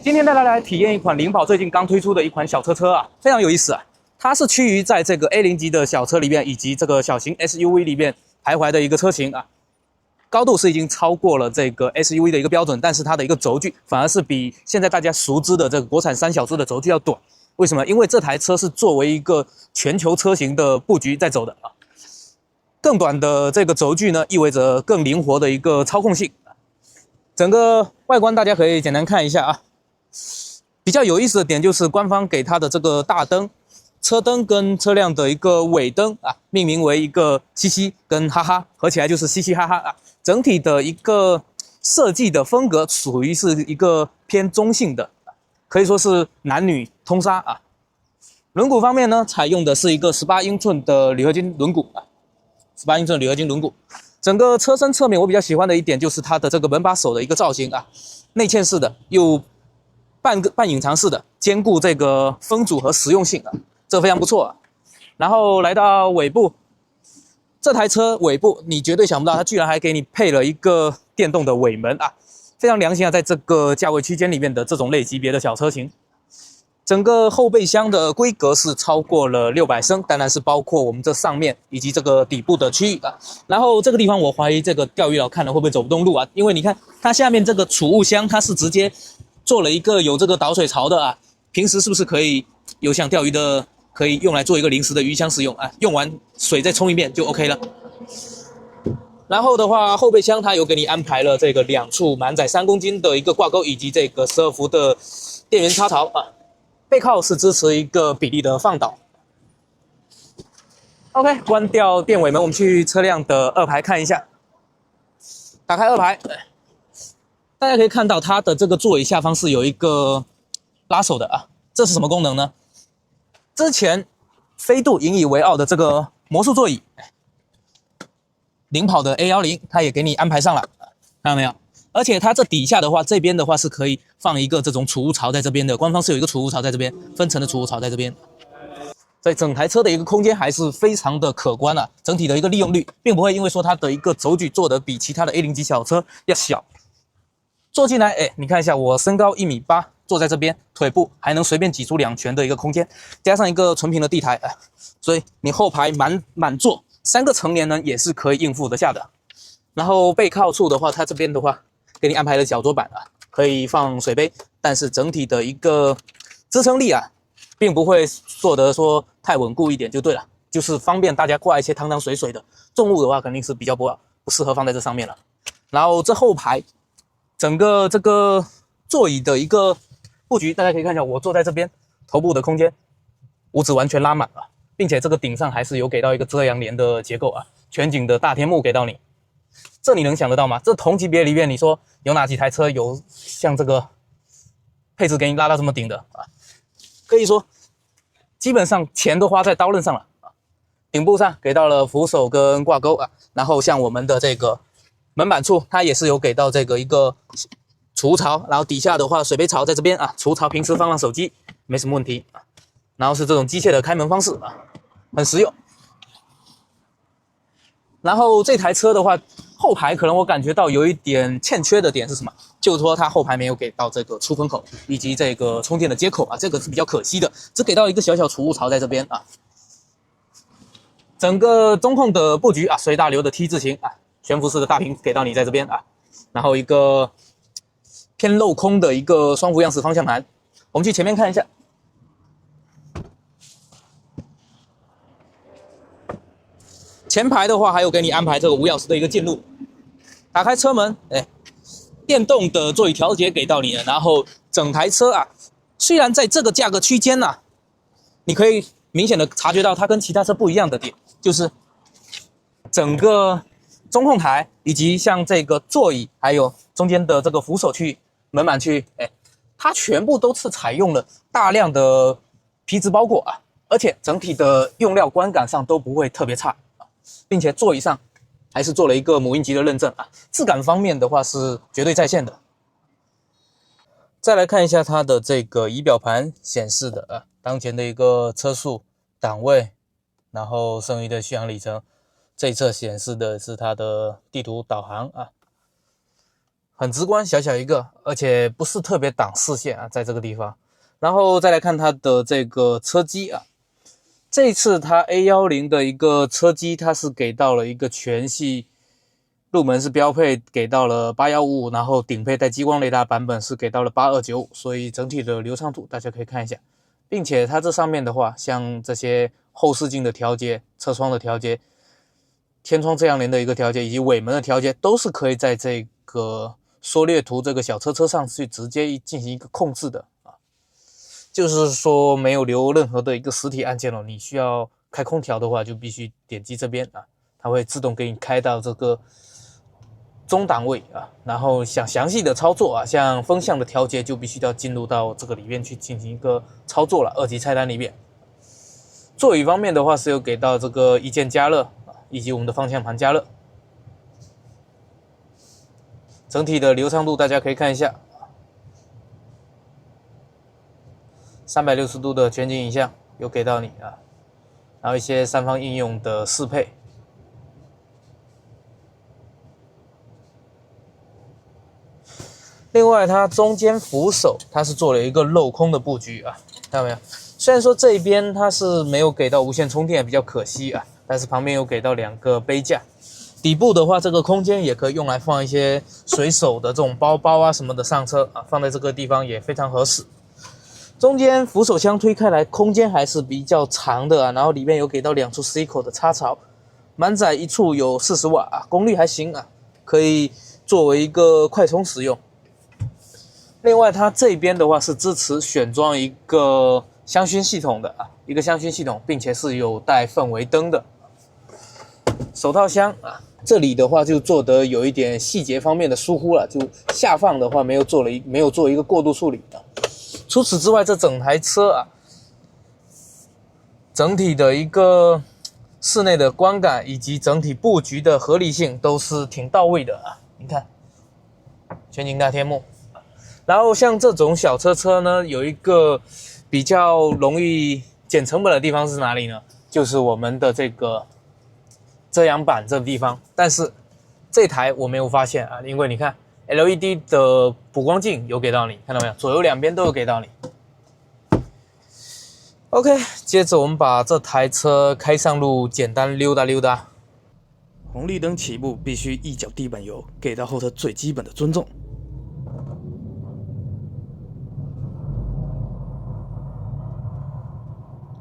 今天带大家来体验一款灵宝最近刚推出的一款小车啊，非常有意思啊。它是趋于在这个 A0级的小车里面，以及这个小型 SUV 里面徘徊的一个车型啊。高度是已经超过了这个 SUV 的一个标准，但是它的一个轴距反而是比现在大家熟知的这个国产三小只的轴距要短。为什么？因为这台车是作为一个全球车型的布局在走的啊。更短的这个轴距呢，意味着更灵活的一个操控性。整个外观大家可以简单看一下啊。比较有意思的点就是官方给它的这个大灯、车灯跟车辆的一个尾灯啊，命名为一个嘻嘻跟哈哈，合起来就是嘻嘻哈哈啊。整体的一个设计的风格属于是一个偏中性的，可以说是男女通杀啊。轮毂方面呢，采用的是一个18英寸的铝合金轮毂啊，18英寸铝合金轮毂。整个车身侧面我比较喜欢的一点就是它的这个门把手的一个造型啊，内嵌式的又半隐藏式的，兼顾这个风阻和实用性啊，这非常不错啊。然后来到尾部，这台车尾部你绝对想不到，它居然还给你配了一个电动的尾门啊，非常良心啊，在这个价位区间里面的这种类级别的小车型。整个后备箱的规格是超过了600升，当然是包括我们这上面以及这个底部的区域啊。然后这个地方我怀疑这个钓鱼佬看了会不会走不动路啊？因为你看它下面这个储物箱，它是直接做了一个有这个导水槽的啊。平时是不是可以有想钓鱼的，可以用来做一个临时的鱼箱使用啊？用完水再冲一遍就 OK 了。然后的话，后备箱它有给你安排了这个2处满载3公斤的一个挂钩，以及这个12伏的电源插槽啊。背靠是支持一个比例的放倒。OK， 关掉电尾门，我们去车辆的2排看一下。打开2排，大家可以看到它的这个座椅下方是有一个拉手的啊，这是什么功能呢？之前飞度引以为傲的这个魔术座椅，领跑的 A10它也给你安排上了，看到没有？而且它这底下的话，这边的话是可以放一个这种储物槽在这边的，官方是有一个储物槽在这边，分层的储物槽在这边。所以整台车的一个空间还是非常的可观啊，整体的一个利用率，并不会因为说它的一个轴距做得比其他的 A0级小车要小。坐进来，你看一下，我身高1.8米，坐在这边，腿部还能随便挤出2拳的一个空间，加上一个纯平的地台，所以你后排满座，3个成年人也是可以应付得下的。然后背靠处的话，它这边的话，给你安排了脚桌板啊，可以放水杯，但是整体的一个支撑力啊，并不会做得说太稳固一点就对了，就是方便大家挂一些汤汤水水的。重物的话肯定是比较不适合放在这上面了。然后这后排整个这个座椅的一个布局，大家可以看一下，我坐在这边，头部的空间五指完全拉满了，并且这个顶上还是有给到一个遮阳帘的结构啊，全景的大天幕给到你。这你能想得到吗？这同级别里面，你说有哪几台车有像这个配置给你拉到这么顶的啊？可以说基本上钱都花在刀刃上了啊。顶部上给到了扶手跟挂钩啊，然后像我们的这个门板处，它也是有给到这个一个储物槽，然后底下的话水杯槽在这边啊，储物槽平时放手机没什么问题啊。然后是这种机械的开门方式啊，很实用。然后这台车的话，后排可能我感觉到有一点欠缺的点是什么？就是说它后排没有给到这个出风口以及这个充电的接口啊，这个是比较可惜的，只给到一个小小储物槽在这边啊。整个中控的布局啊，随大流的 T 字形啊，悬浮式的大屏给到你在这边啊，然后一个偏镂空的一个双幅样式方向盘。我们去前面看一下。前排的话还有给你安排这个无钥匙的一个进入，打开车门，电动的座椅调节给到你了。然后整台车啊，虽然在这个价格区间啊，你可以明显的察觉到它跟其他车不一样的点，就是整个中控台以及像这个座椅，还有中间的这个扶手区域、门板区域，它全部都是采用了大量的皮质包裹啊，而且整体的用料观感上都不会特别差。并且座椅上还是做了一个母婴级的认证啊，质感方面的话是绝对在线的。再来看一下它的这个仪表盘显示的啊，当前的一个车速、档位，然后剩余的续航里程。这一侧显示的是它的地图导航啊。很直观，小小一个，而且不是特别挡视线啊，在这个地方。然后再来看它的这个车机啊，这次它 A10的一个车机，它是给到了一个全系入门是标配给到了8155，然后顶配带激光雷达版本是给到了8295，所以整体的流畅度大家可以看一下。并且它这上面的话，像这些后视镜的调节、车窗的调节、天窗遮阳帘的一个调节以及尾门的调节，都是可以在这个缩略图这个小车上去直接进行一个控制的啊，就是说没有留任何的一个实体按键了。你需要开空调的话，就必须点击这边啊，它会自动给你开到这个中档位啊。然后想详细的操作啊，像风向的调节就必须要进入到这个里面去进行一个操作了，二级菜单里面。座椅方面的话是有给到这个一键加热以及我们的方向盘加热，整体的流畅度大家可以看一下，360度的全景影像有给到你啊，然后一些三方应用的适配。另外它中间扶手它是做了一个镂空的布局啊，看到没有？虽然说这一边它是没有给到无线充电，比较可惜啊，但是旁边有给到2个杯架。底部的话，这个空间也可以用来放一些随手的这种包包啊什么的上车啊，放在这个地方也非常合适。中间扶手箱推开来，空间还是比较长的啊，然后里面有给到2处10口的插槽，满载一处有40瓦啊，功率还行啊，可以作为一个快充使用。另外，它这边的话是支持选装一个香薰系统的啊，一个香薰系统，并且是有带氛围灯的。手套箱啊，这里的话就做得有一点细节方面的疏忽了，就下放的话没有做一个过渡处理的。除此之外，这整台车啊，整体的一个室内的观感以及整体布局的合理性都是挺到位的啊。你看，全景大天幕。然后像这种小车呢，有一个比较容易减成本的地方是哪里呢？就是我们的这个遮阳板这个地方。但是这台我没有发现啊，因为你看 LED 的补光镜有给到你，看到没有？左右两边都有给到你。OK， 接着我们把这台车开上路，简单溜达溜达。红绿灯起步必须一脚地板油，给到后车最基本的尊重。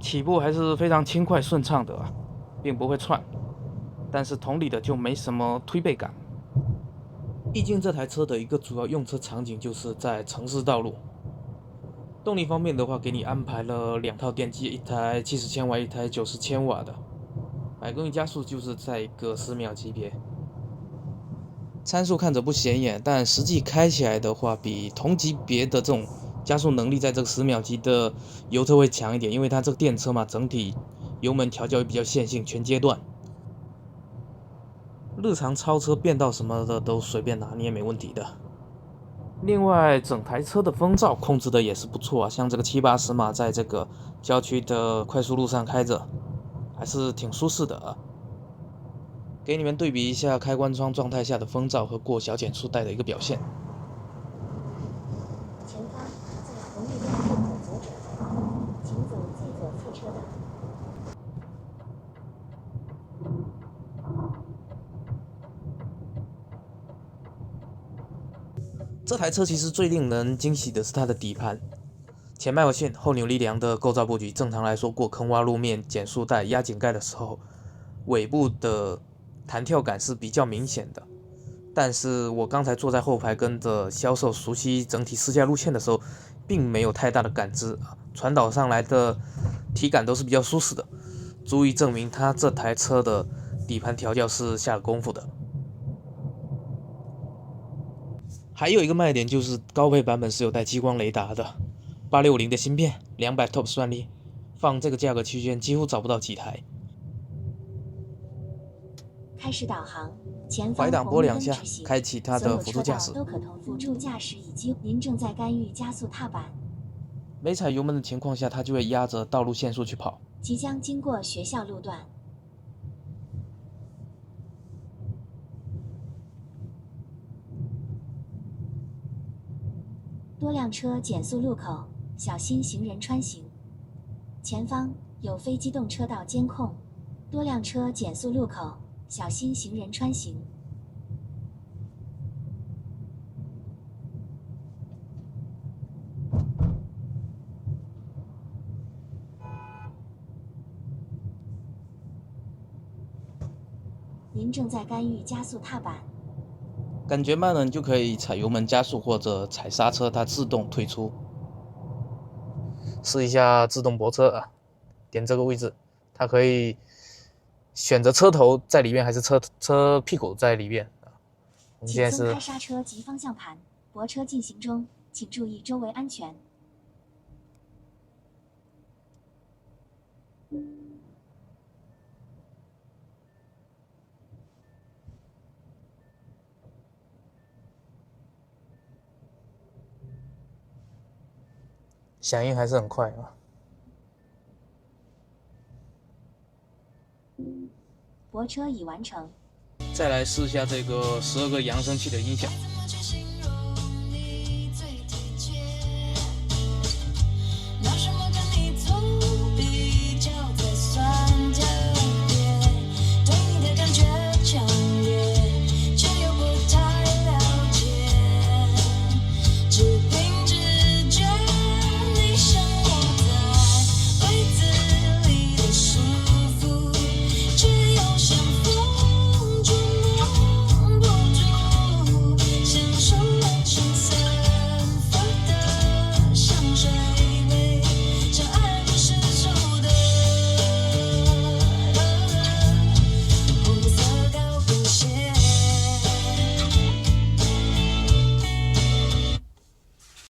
起步还是非常轻快顺畅的啊，并不会窜，但是同理的就没什么推背感。毕竟这台车的一个主要用车场景就是在城市道路。动力方面的话，给你安排了2套电机，一台70千瓦，一台90千瓦的。百公里加速就是在一个10秒级别。参数看着不显眼，但实际开起来的话，比同级别的这种加速能力在这个10秒级的油车会强一点，因为它这个电车嘛，整体油门调教也比较线性，全阶段。日常超车变道什么的都随便拿捏没问题的。另外，整台车的风噪控制的也是不错啊，像这个70-80码，在这个郊区的快速路上开着，还是挺舒适的啊。给你们对比一下开关窗状态下的风噪和过小减速带的一个表现。前方在红绿灯入口左转，请走最左侧车道。这台车其实最令人惊喜的是它的底盘，前麦弗逊后扭力梁的构造布局。正常来说，过坑洼路面减速带压井盖的时候，尾部的弹跳感是比较明显的。但是我刚才坐在后排跟着销售熟悉整体试驾路线的时候，并没有太大的感知啊，传导上来的体感都是比较舒适的，足以证明它这台车的底盘调教是下了功夫的。还有一个卖点就是高配版本是有带激光雷达的，8650的芯片，200 TOPS 算力，放这个价格区间几乎找不到几台。开始导航，前方怀档拨2下，开启它的辅助驾驶。都可通辅助驾驶以及您正在干预加速踏板。没踩油门的情况下，它就会压着道路限速去跑。即将经过学校路段。多辆车减速路口，小心行人穿行。前方有非机动车道监控，多辆车减速路口，小心行人穿行。您正在干预加速踏板。感觉慢了，你就可以踩油门加速或者踩刹车，它自动退出。试一下自动泊车啊，点这个位置，它可以选择车头在里面还是车屁股在里面啊。我们现在是请松开刹车及方向盘，泊车进行中，请注意周围安全。响应还是很快啊。泊车已完成。再来试一下这个12个扬声器的音响。